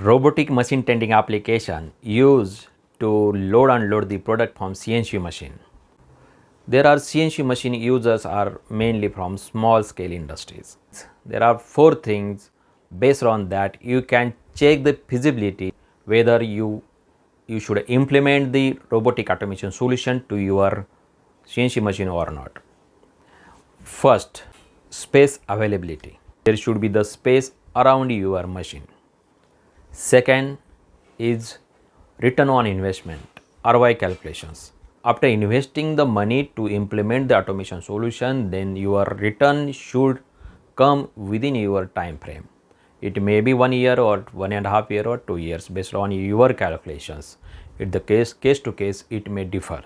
Robotic machine tending application used to load and unload the product from CNC machine. There are CNC machine users are mainly from small scale industries. There are 4 things based on that you can check the feasibility whether you should implement the robotic automation solution to your CNC machine or not. First, space availability. There should be the space around your machine. Second is return on investment, ROI calculations. After investing the money to implement the automation solution, then your return should come within your time frame. It may be 1 year or 1.5 years or 2 years based on your calculations. In the case to case, it may differ.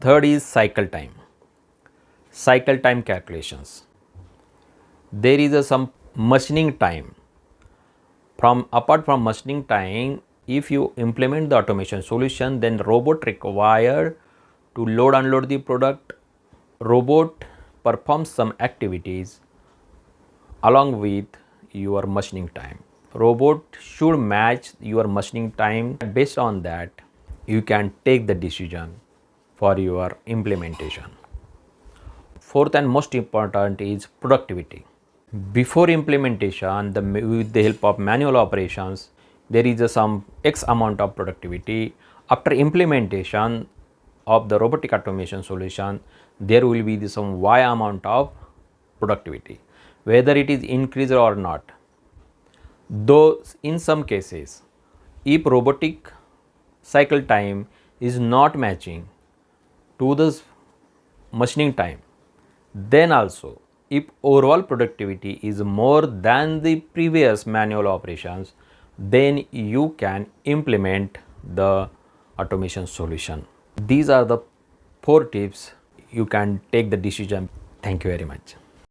Third is cycle time. Cycle time calculations. There is some machining time. Apart from machining time, if you implement the automation solution, then robot required to load unload the product. Robot performs some activities along with your machining time. Robot should match your machining time. Based on that, you can take the decision for your implementation. Fourth and most important is productivity. Before implementation, with the help of manual operations, there is some X amount of productivity. After implementation of the robotic automation solution, there will be some Y amount of productivity, whether it is increased or not. Though in some cases, if robotic cycle time is not matching to the machining time, then also if overall productivity is more than the previous manual operations, then you can implement the automation solution. These are the 4 tips you can take the decision. Thank you very much.